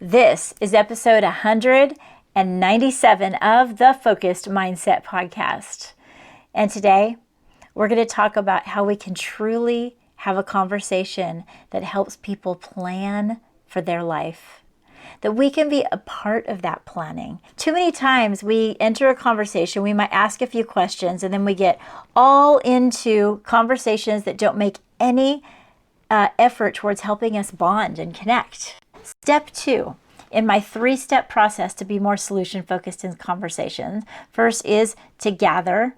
This is episode 197 of the Focused Mindset Podcast. And today we're going to talk about how we can truly have a conversation that helps people plan for their life. That we can be a part of that planning. Too many times we enter a conversation, we might ask a few questions, and then we get all into conversations that don't make any effort towards helping us bond and connect. Step 2 in my 3-step process to be more solution-focused in conversations. First is to gather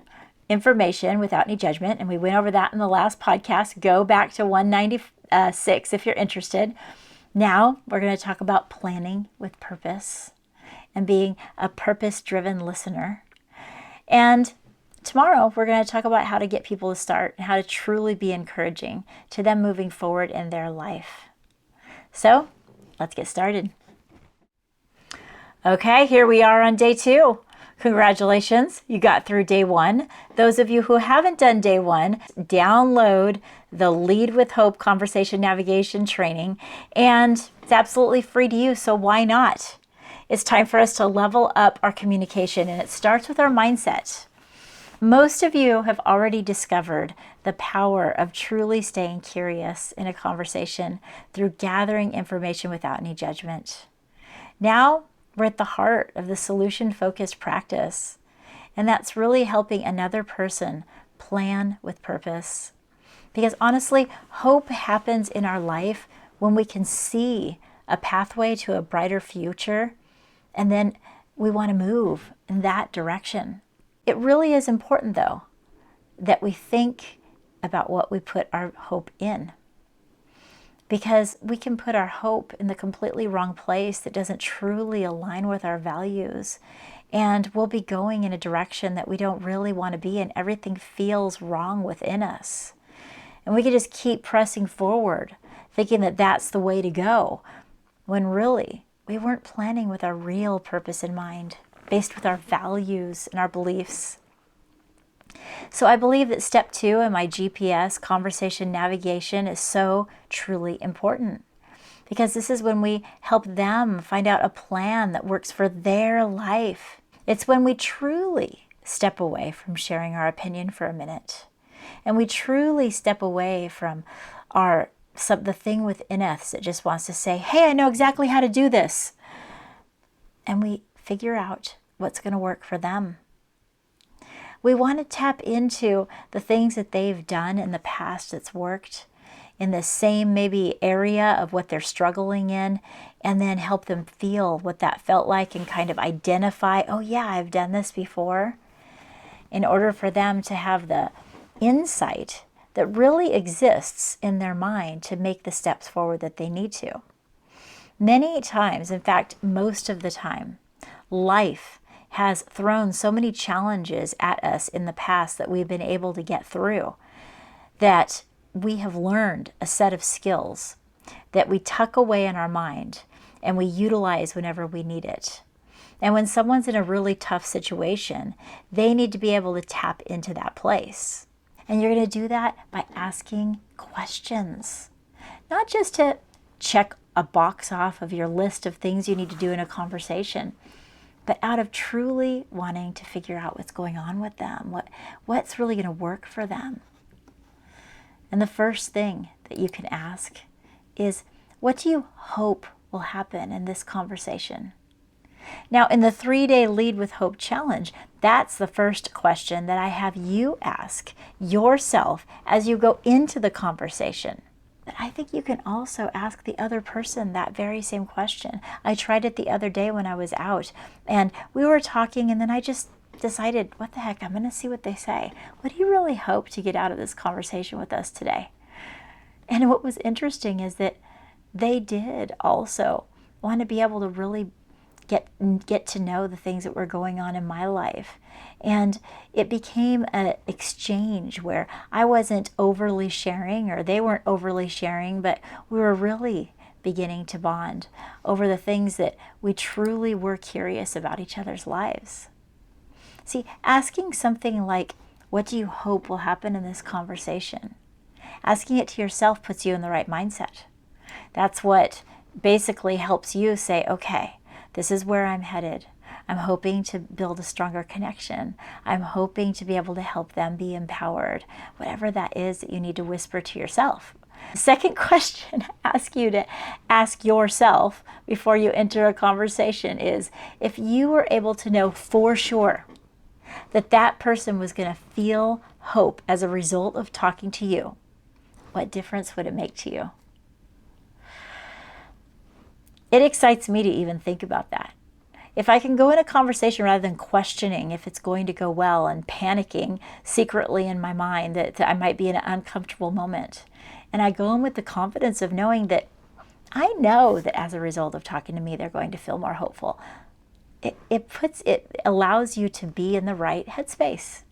information without any judgment, and we went over that in the last podcast. Go back to 196 if you're interested. Now we're going to talk about planning with purpose and being a purpose-driven listener. And tomorrow we're going to talk about how to get people to start and how to truly be encouraging to them moving forward in their life. So let's get started. Okay, here we are on day 2. Congratulations, you got through day 1. Those of you who haven't done day 1, download the Lead with Hope Conversation Navigation Training, and it's absolutely free to use, so why not? It's time for us to level up our communication, and it starts with our mindset. Most of you have already discovered the power of truly staying curious in a conversation through gathering information without any judgment. Now, we're at the heart of the solution-focused practice, and that's really helping another person plan with purpose. Because honestly, hope happens in our life when we can see a pathway to a brighter future, and then we want to move in that direction. It really is important, though, that we think about what we put our hope in. Because we can put our hope in the completely wrong place that doesn't truly align with our values. And we'll be going in a direction that we don't really want to be in. Everything feels wrong within us. And we can just keep pressing forward, thinking that that's the way to go, when really we weren't planning with our real purpose in mind, based with our values and our beliefs. So I believe that step 2 in my GPS conversation navigation is so truly important, because this is when we help them find out a plan that works for their life. It's when we truly step away from sharing our opinion for a minute, and we truly step away from the thing within us that just wants to say, hey, I know exactly how to do this. And we figure out what's going to work for them. We want to tap into the things that they've done in the past that's worked in the same maybe area of what they're struggling in, and then help them feel what that felt like and kind of identify, oh yeah, I've done this before, in order for them to have the insight that really exists in their mind to make the steps forward that they need to. Many times, in fact, most of the time, life has thrown so many challenges at us in the past that we've been able to get through, that we have learned a set of skills that we tuck away in our mind and we utilize whenever we need it. And when someone's in a really tough situation, they need to be able to tap into that place. And you're going to do that by asking questions, not just to check a box off of your list of things you need to do in a conversation, but out of truly wanting to figure out what's going on with them, what's really going to work for them. And the first thing that you can ask is, what do you hope will happen in this conversation? Now, in the 3-day Lead with Hope challenge, that's the first question that I have you ask yourself as you go into the conversation. But I think you can also ask the other person that very same question. I tried it the other day when I was out, and we were talking, and then I just decided, what the heck, I'm going to see what they say. What do you really hope to get out of this conversation with us today? And what was interesting is that they did also want to be able to really get to know the things that were going on in my life. And it became an exchange where I wasn't overly sharing, or they weren't overly sharing, but we were really beginning to bond over the things that we truly were curious about each other's lives. See, asking something like, what do you hope will happen in this conversation? Asking it to yourself puts you in the right mindset. That's what basically helps you say, okay, this is where I'm headed. I'm hoping to build a stronger connection. I'm hoping to be able to help them be empowered. Whatever that is that you need to whisper to yourself. The second question I ask you to ask yourself before you enter a conversation is, if you were able to know for sure that that person was going to feel hope as a result of talking to you, what difference would it make to you? It excites me to even think about that. If I can go in a conversation rather than questioning if it's going to go well and panicking secretly in my mind that I might be in an uncomfortable moment, and I go in with the confidence of knowing that I know that as a result of talking to me, they're going to feel more hopeful. It allows you to be in the right headspace.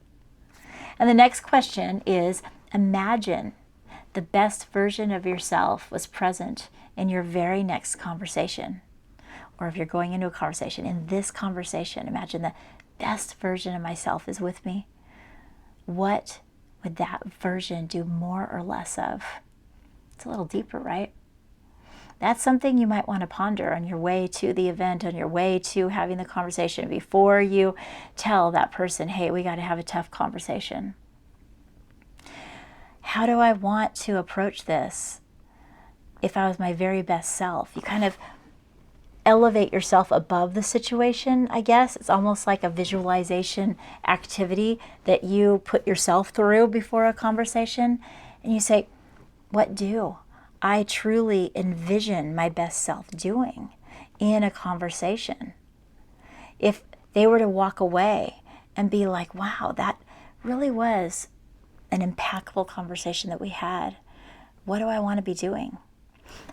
And the next question is, imagine the best version of yourself was present in your very next conversation. Or if you're going into a conversation, in this conversation, imagine the best version of myself is with me. What would that version do more or less of? It's a little deeper, right? That's something you might want to ponder on your way to the event, on your way to having the conversation, before you tell that person, hey, we got to have a tough conversation. How do I want to approach this if I was my very best self? You kind of elevate yourself above the situation, I guess. It's almost like a visualization activity that you put yourself through before a conversation. And you say, what do I truly envision my best self doing in a conversation? If they were to walk away and be like, wow, that really was an impeccable conversation that we had. What do I want to be doing?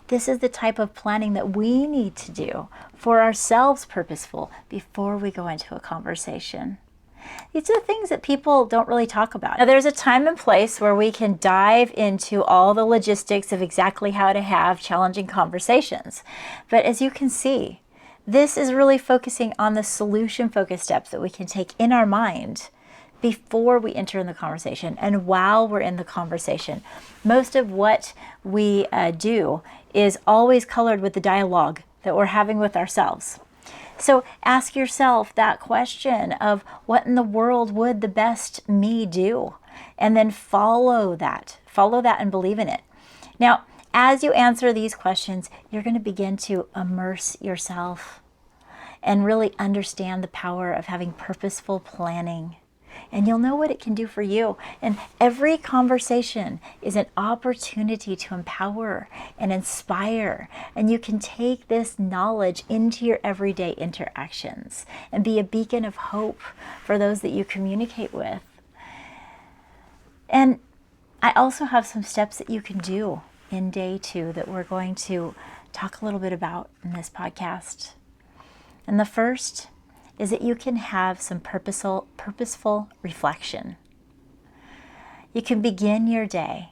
This is the type of planning that we need to do for ourselves, purposeful, before we go into a conversation. These are things that people don't really talk about. Now, there's a time and place where we can dive into all the logistics of exactly how to have challenging conversations. But as you can see, this is really focusing on the solution-focused steps that we can take in our mind before we enter in the conversation and while we're in the conversation. Most of what we do is always colored with the dialogue that we're having with ourselves. So ask yourself that question of, what in the world would the best me do? And then follow that and believe in it. Now, as you answer these questions, you're going to begin to immerse yourself and really understand the power of having purposeful planning. And you'll know what it can do for you. And every conversation is an opportunity to empower and inspire. And you can take this knowledge into your everyday interactions and be a beacon of hope for those that you communicate with. And I also have some steps that you can do in day 2 that we're going to talk a little bit about in this podcast. And the first is that you can have some purposeful reflection. You can begin your day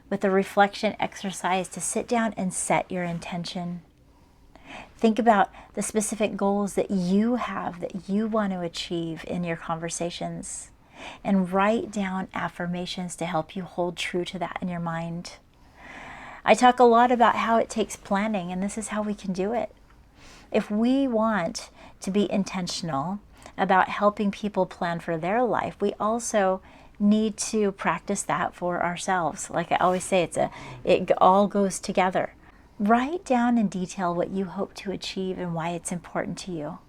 with a reflection exercise to sit down and set your intention. Think about the specific goals that you have, that you want to achieve in your conversations, and write down affirmations to help you hold true to that in your mind. I talk a lot about how it takes planning, and this is how we can do it. If we want to be intentional about helping people plan for their life, we also need to practice that for ourselves. Like I always say, it all goes together. Write down in detail what you hope to achieve and why it's important to you.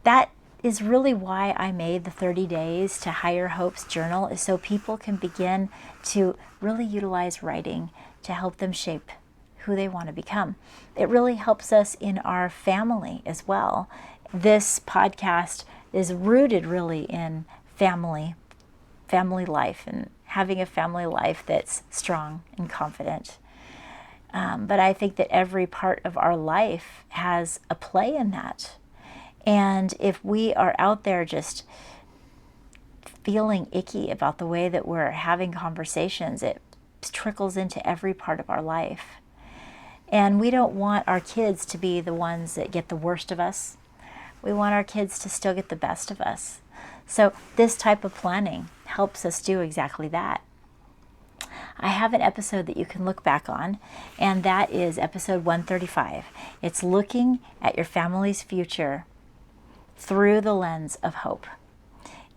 That is really why I made the 30 Days to Higher Hopes journal, is so people can begin to really utilize writing to help them shape who they want to become. It really helps us in our family as well. This podcast is rooted really in family life, and having a family life that's strong and confident. But I think that every part of our life has a play in that. And if we are out there just feeling icky about the way that we're having conversations, it trickles into every part of our life. And we don't want our kids to be the ones that get the worst of us. We want our kids to still get the best of us. So this type of planning helps us do exactly that. I have an episode that you can look back on, and that is episode 135. It's looking at your family's future through the lens of hope.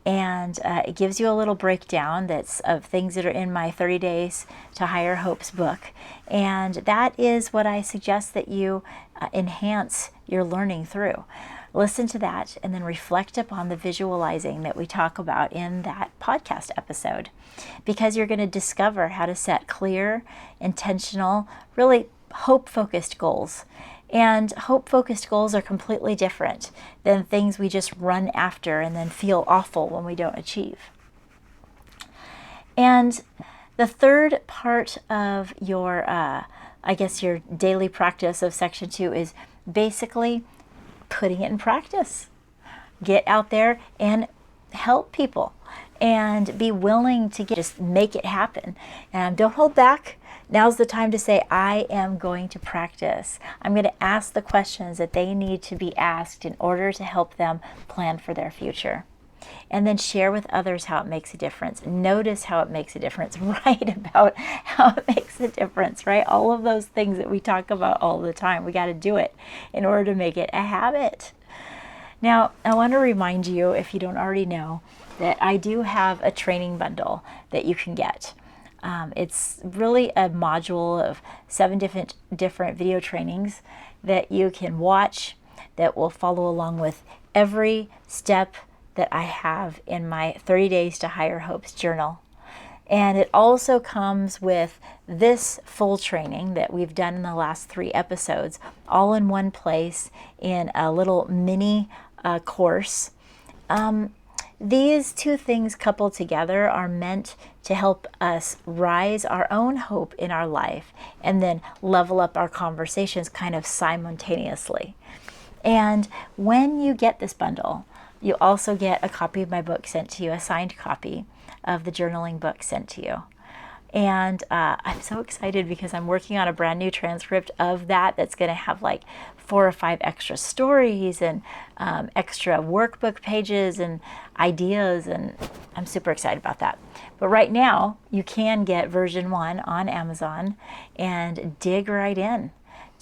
And it gives you a little breakdown that's of things that are in my 30 Days to Higher Hopes book. And that is what I suggest that you enhance your learning through. Listen to that and then reflect upon the visualizing that we talk about in that podcast episode, because you're going to discover how to set clear, intentional, really hope-focused goals. And hope-focused goals are completely different than things we just run after and then feel awful when we don't achieve. And the third part of your, your daily practice of section 2 is basically putting it in practice. Get out there and help people and be willing to just make it happen. And don't hold back. Now's the time to say, I am going to practice. I'm going to ask the questions that they need to be asked in order to help them plan for their future. And then share with others how it makes a difference. Notice how it makes a difference. Write about how it makes a difference, right? All of those things that we talk about all the time. We got to do it in order to make it a habit. Now, I want to remind you, if you don't already know, that I do have a training bundle that you can get. It's really a module of 7 different video trainings that you can watch that will follow along with every step that I have in my 30 Days to Higher Hopes journal. And it also comes with this full training that we've done in the last 3 episodes, all in one place in a little mini course. These 2 things coupled together are meant to help us rise our own hope in our life and then level up our conversations kind of simultaneously. And when you get this bundle, you also get a copy of my book sent to you, a signed copy of the journaling book sent to you. And I'm so excited because I'm working on a brand new transcript of that's going to have like 4 or 5 extra stories and extra workbook pages and ideas, and I'm super excited about that. But right now, you can get version 1 on Amazon and dig right in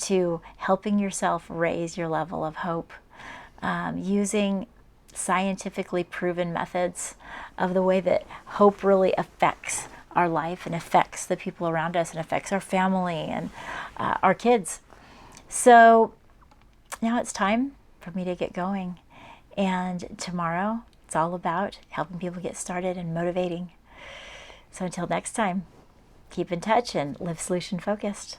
to helping yourself raise your level of hope using scientifically proven methods of the way that hope really affects our life and affects the people around us and affects our family and our kids. So now it's time for me to get going. And tomorrow, it's all about helping people get started and motivating. So until next time, keep in touch and live solution focused.